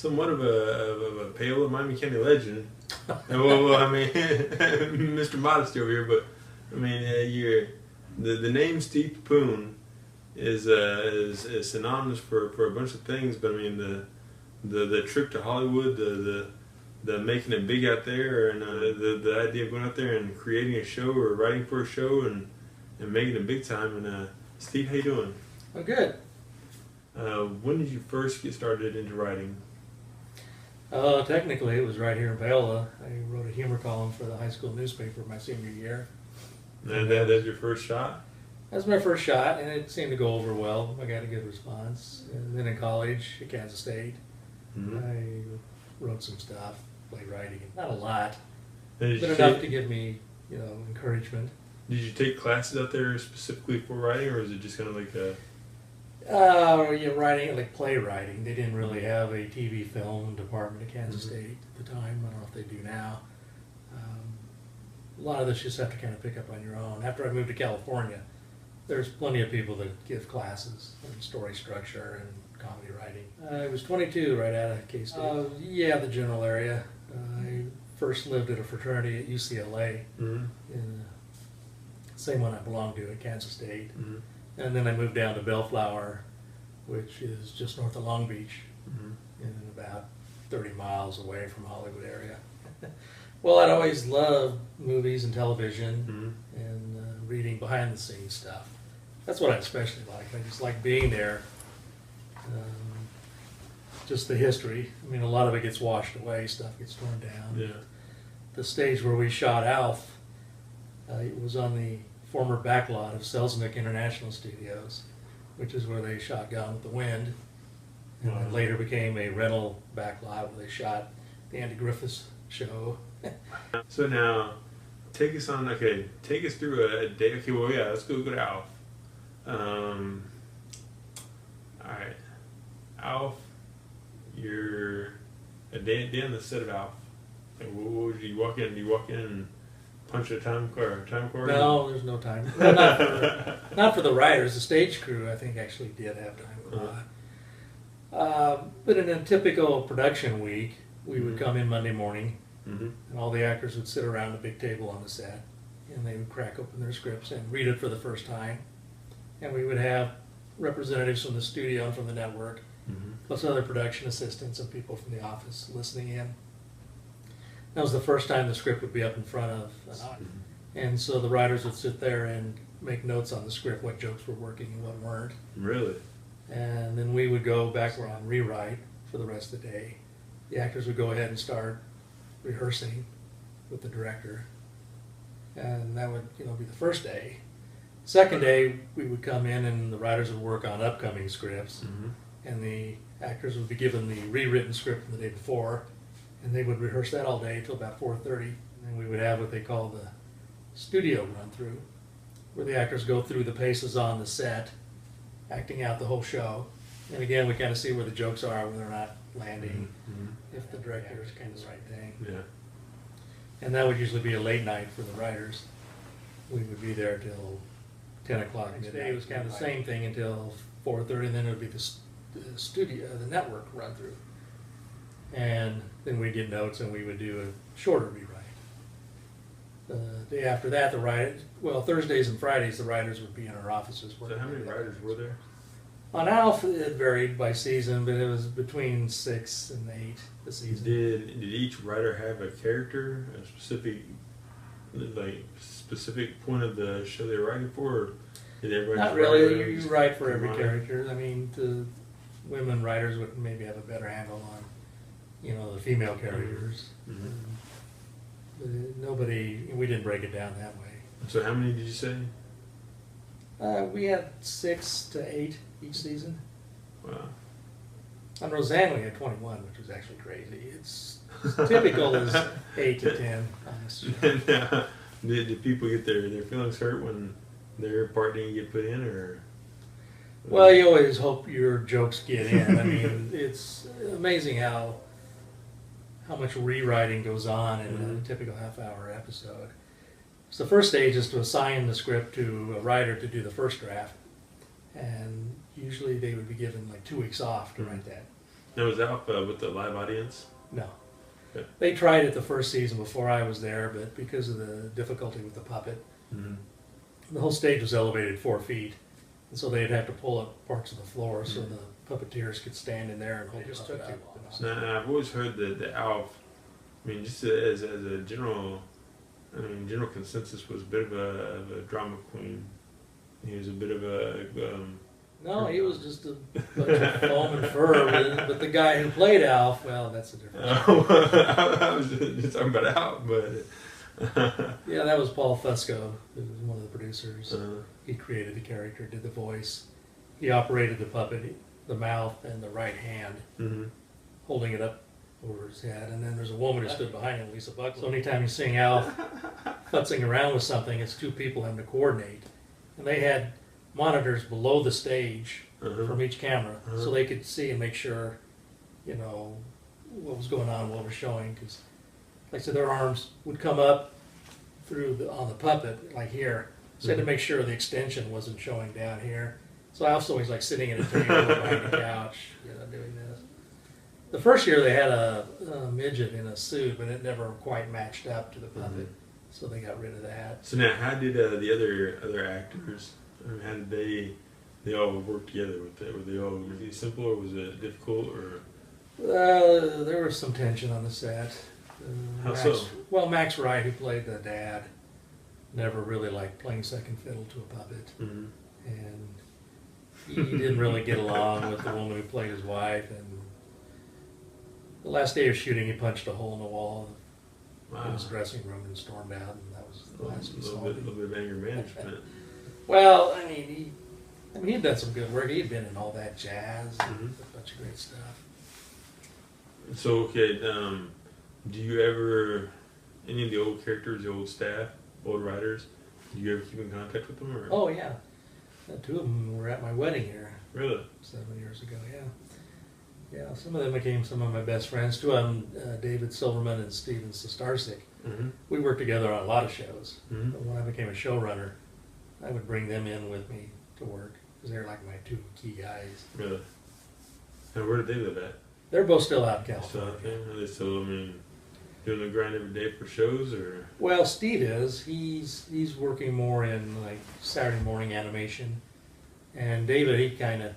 somewhat of a Paola, Miami County legend. Well, I mean, Mr. Modesty over here, but I mean, the name Steve Pepoon is synonymous for a bunch of things. But I mean, the trip to Hollywood, the making it big out there, and the idea of going out there and creating a show or writing for a show and making it big time. And Steve, how you doing? Oh, good. When did you first get started into writing? Technically, it was right here in Paola. I wrote a humor column for the high school newspaper my senior year. And that's your first shot? That was my first shot, and it seemed to go over well. I got a good response. And then in college at Kansas State, I wrote some stuff, playwriting. Not a lot, but enough to give me, encouragement. Did you take classes out there specifically for writing, or is it just kind of like a... writing, like playwriting. They didn't really have a TV film department at Kansas State at the time. I don't know if they do now. A lot of this you just have to kind of pick up on your own. After I moved to California, there's plenty of people that give classes in story structure and comedy writing. I was 22 right out of K-State. The general area. I first lived at a fraternity at UCLA, in the same one I belonged to at Kansas State. And then I moved down to Bellflower, which is just north of Long Beach, and about 30 miles away from Hollywood area. Well, I'd always loved movies and television and reading behind-the-scenes stuff. That's what I especially liked. I just like being there. Just the history. I mean, a lot of it gets washed away. Stuff gets torn down. Yeah. The stage where we shot Alf, it was on the former backlot of Selznick International Studios, which is where they shot Gone with the Wind, and then later became a rental backlot where they shot the Andy Griffiths show. So now, take us through a day. Okay, well, yeah, let's go to Alf. All right, Alf, you're a day on the set of Alf. Like, what would you walk in? Do you walk in and punch a time card? No, there's no time. Not for the writers. The stage crew, I think, actually did have time. But in a typical production week, we would come in Monday morning, and all the actors would sit around a big table on the set, and they would crack open their scripts and read it for the first time. And we would have representatives from the studio and from the network, plus other production assistants and people from the office listening in. That was the first time the script would be up in front of an audience. And so the writers would sit there and make notes on the script, what jokes were working and what weren't. Really? And then we would go back around, rewrite for the rest of the day. The actors would go ahead and start rehearsing with the director. And that would, be the first day. Second day, we would come in and the writers would work on upcoming scripts. And the actors would be given the rewritten script from the day before. And they would rehearse that all day until about 4:30. And then we would have what they call the studio run-through, where the actors go through the paces on the set, acting out the whole show. And again, we kind of see where the jokes are, where they're not landing, if the director is kind of the right thing. Yeah. And that would usually be a late night for the writers. We would be there till 10 o'clock. Next day it was kind of the same thing until 4:30, and then it would be the network run-through. And then we'd get notes and we would do a shorter rewrite. The day after that, Thursdays and Fridays, the writers would be in our offices. So how many writers were there? On Alf, it varied by season, but it was between 6 and 8 a season. Did each writer have a character, a specific point of the show they were writing for, or did everybody? Not really. You write for every character. I mean, the women writers would maybe have a better handle on, the female characters. But we didn't break it down that way. So how many did you say? We had 6 to 8 each season. Wow. On Roseanne, we had 21, which was actually crazy. It's typical is 8 to 10 on this show. Did people get their feelings hurt when their part didn't get put in, or? Well, you always hope your jokes get in. I mean, it's amazing how much rewriting goes on in a typical half-hour episode. So the first stage is to assign the script to a writer to do the first draft, and usually they would be given like 2 weeks off to write that. Now was Alf with the live audience? No. Okay. They tried it the first season before I was there, but because of the difficulty with the puppet, Mm-hmm. the whole stage was elevated 4 feet. And so they'd have to pull up parts of the floor so the puppeteers could stand in there and hold it up. Now, I've always heard that the Alf, I mean, just as a general, I mean, general consensus was a bit of a drama queen. He was a bit of a. No, he was just a bunch of foam and fur. But the guy who played Alf, well, that's a different story. I was just talking about Alf, but. Yeah, that was Paul Fusco, who was one of the producers. Uh, He created the character, did the voice. He operated the puppet, the mouth, and the right hand, mm-hmm. holding it up over his head. And then there's a woman who stood behind him, Lisa Buckley. So anytime you sing Alf futzing around with something, it's 2 people having to coordinate. And they had monitors below the stage from each camera, so they could see and make sure, you know, what was going on, what was showing. Because, like I said, their arms would come up through on the puppet, like here. So they had to make sure the extension wasn't showing down here. So I was always like sitting at a table behind the couch, you know, doing this. The first year they had a midget in a suit, but it never quite matched up to the puppet, so they got rid of that. So now, how did the other actors? I mean, how did they all work together with it? Were they all really simple, or was it difficult, or? There was some tension on the set. How Max, so? Well, Max Wright, who played the dad, never really liked playing second fiddle to a puppet, Mm-hmm. and he didn't really get along with the woman who played his wife. And the last day of shooting, he punched a hole in the wall in his dressing room and stormed out, and that was the last we saw A him. little bit of anger management. Well, I mean, he'd done some good work. He'd been in all that jazz, and a bunch of great stuff. So okay, do you ever any of the old characters, the old staff, old writers? Do you ever keep in contact with them? Or? Oh yeah, 2 of them were at my wedding here. Really? 7 years ago, yeah. Yeah, some of them became some of my best friends. 2 of them, David Silverman and Steven Sostarczyk. Mm-hmm. We worked together on a lot of shows. Mm-hmm. But when I became a showrunner, I would bring them in with me to work because they're like my 2 key guys. Really? And where did they live at? They're both still out in Still California. out there? Are they still, I mean, doing the grind every day for shows, or? Well, Steve is. He's working more in like Saturday morning animation, and David, he kind of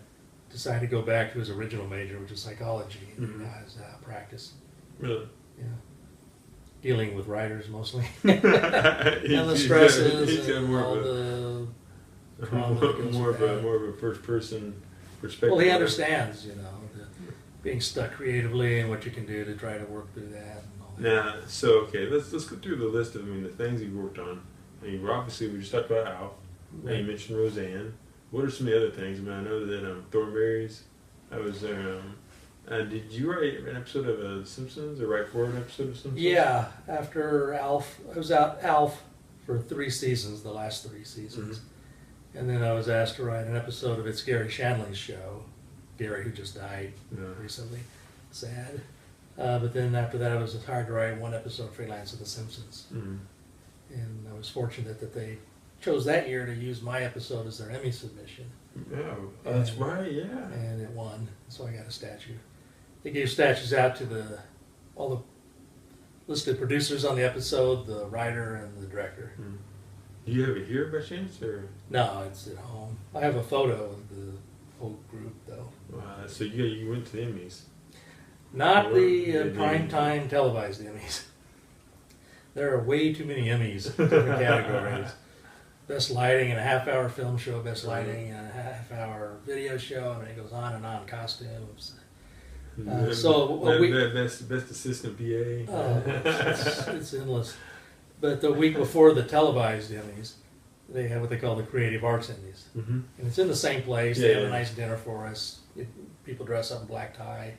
decided to go back to his original major, which is psychology, and he now has practice. Really? Yeah, dealing with writers mostly, and the stresses he's got and more all of the trauma that goes more with that. of a first person perspective. Well, he understands, you know, being stuck creatively and what you can do to try to work through that and all that. Now, so okay, let's go through the list of the things you worked on. I mean, obviously we just talked about Alf. Now you mentioned Roseanne. What are some of the other things? I mean, I know that Thornberrys. I was there. Did you write an episode of Simpsons, or write for an episode of Simpsons? Yeah, after Alf, I was out Alf for 3 seasons, the last 3 seasons. And then I was asked to write an episode of It's Gary Shandling's show. Gary, who just died recently. Sad. But then after that, I was hired to write 1 episode freelance of The Simpsons. Mm-hmm. And I was fortunate that they chose that year to use my episode as their Emmy submission. Yeah, that's right, yeah. And it won, so I got a statue. They gave statues out to all the listed producers on the episode, the writer, and the director. Mm. Do you have it here by chance, or? No, it's at home. I have a photo of the whole group, though. So you went to the Emmys. Not the prime-time televised Emmys. There are way too many Emmys, different categories. Best lighting in a half-hour film show, best lighting in a half-hour video show, I mean, it goes on and on, costumes. Best assistant PA. Oh, it's endless. But the week before the televised Emmys, they have what they call the Creative Arts Emmys. Mm-hmm. And it's in the same place. They have a nice dinner for us. People dress up in black tie.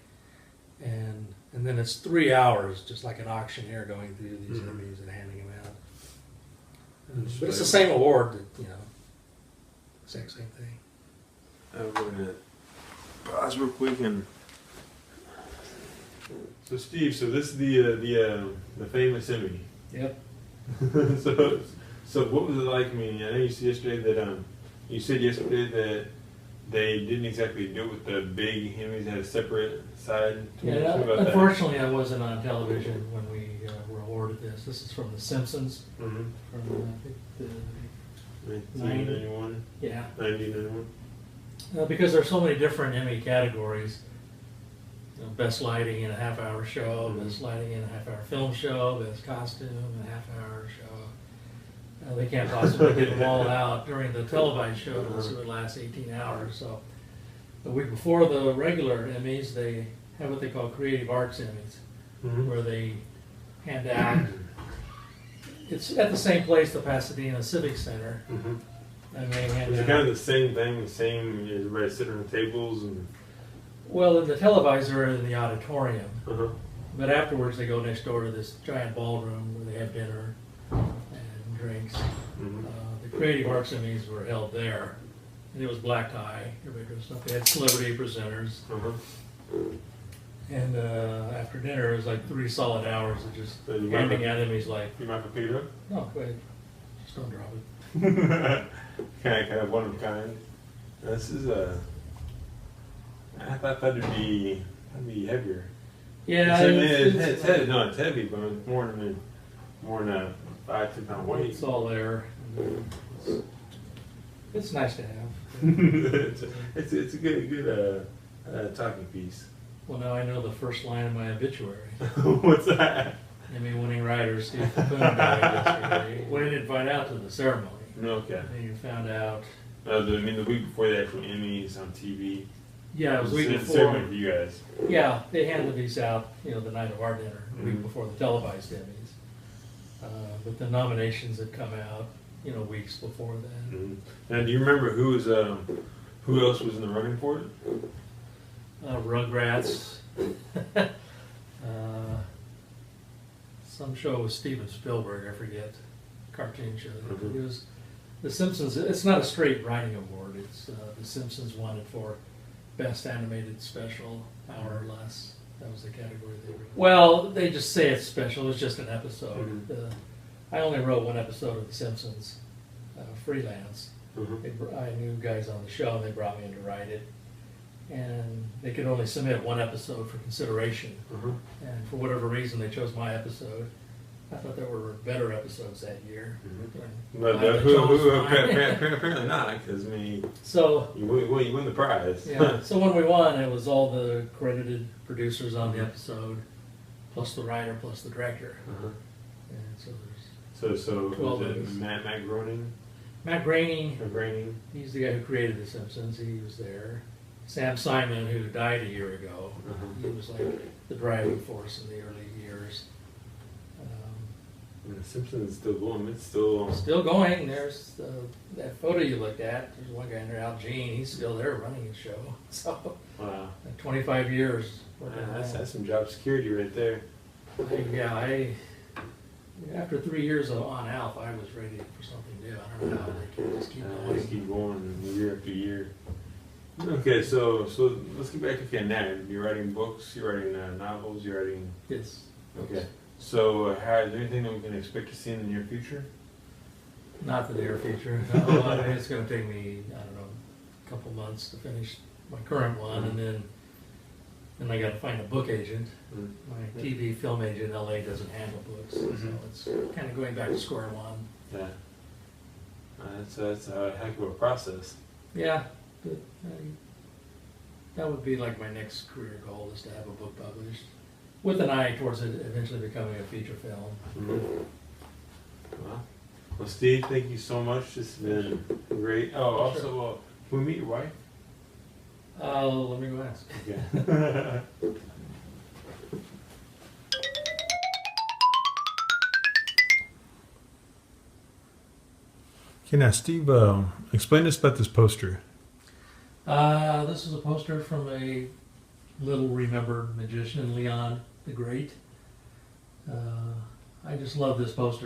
And then it's 3 hours, just like an auctioneer going through these Emmys and handing them out. But it's the same award, that, you know, exact same thing. I'm going to pause real quick and. So Steve, so this is the famous Emmy. Yep. So what was it like? I mean, I know you said yesterday that they didn't exactly do it with the big Emmys. They had a separate side. Yeah, unfortunately, I wasn't on television when we were awarded this. This is from The Simpsons. Mm-hmm. From I think the 1991. yeah. 1991. Because there's so many different Emmy categories. You know, best lighting in a half-hour show, best lighting in a half-hour film show, best costume in a half-hour show. They can't possibly get them all out during the televised show, so it would last 18 hours. So the week before the regular Emmys, they have what they call Creative Arts Emmys, where they hand out. It's at the same place, the Pasadena Civic Center. And they hand It's out, kind of the same thing, the same, everybody sitting on the tables and... well, in the televised they're in the auditorium, but afterwards they go next door to this giant ballroom where they have dinner and drinks. The Creative Arts Emmys were held there, and it was black tie, everybody dressed up. They had celebrity presenters. And after dinner, it was like 3 solid hours of just handing out Emmys like... You mind if I pick it up? No, go ahead. Just don't drop it. kind of one of a kind. This is a... I thought that'd be heavier. Yeah, it's heavy. No, it's heavy, but it's more than a 5-10 pound weight. It's all there. It's nice to have. it's a good talking piece. Well, now I know the first line of my obituary. What's that? Emmy-winning writer Steve Pepoon died yesterday. We didn't find out till the ceremony. Okay. And you found out. The week before the actual Emmys on TV. Yeah, it was the week before. Ceremony for you guys. Yeah, they handed these out, the night of our dinner, the week before the televised Emmys. But the nominations had come out, weeks before then. Now, do you remember who else was in the running for it? Rugrats. Some show with Steven Spielberg, I forget, cartoon show. It was The Simpsons. It's not a straight writing award. It's The Simpsons won it for best animated special, hour or less. That was the category they were. Well, they just say it's special. It's just an episode. I only wrote one episode of The Simpsons, freelance. I knew guys on the show, and they brought me in to write it. And they could only submit one episode for consideration. And for whatever reason, they chose my episode. I thought there were better episodes that year. But apparently not, because so you win the prize. Yeah. So when we won, it was all the credited producers on the episode, plus the writer, plus the director. And so there's 12 was of it us. Matt Groening? Matt Groening. Groening. He's the guy who created The Simpsons. He was there. Sam Simon, who died a year ago, he was like the driving force in the early years. And The Simpsons is still going. It's still going. There's that photo you looked at. There's one guy in there, Al Jean. He's still there running the show. So, wow, 25 years. That's some job security right there. After 3 years on Alf, I was ready for something new. I don't know how they can just keep going. Just keep going year after year. Okay, so let's get back to now. You're writing books. You're writing novels. You're writing. Yes. Okay. So, is there anything that we can expect to see in the near future? Not the near future. No, I mean, it's going to take me, a couple months to finish my current one, and then I got to find a book agent. My TV film agent in LA doesn't handle books, so it's kind of going back to square one. Yeah. That's a heck of a process. Yeah, but that would be like my next career goal, is to have a book published, with an eye towards it eventually becoming a feature film. Well, Steve, thank you so much. This has been great. Oh, also, can we meet your wife? Let me go ask. Okay. Okay, now Steve, explain to us about this poster. This is a poster from a little remembered magician, Leon the Great. I just love this poster.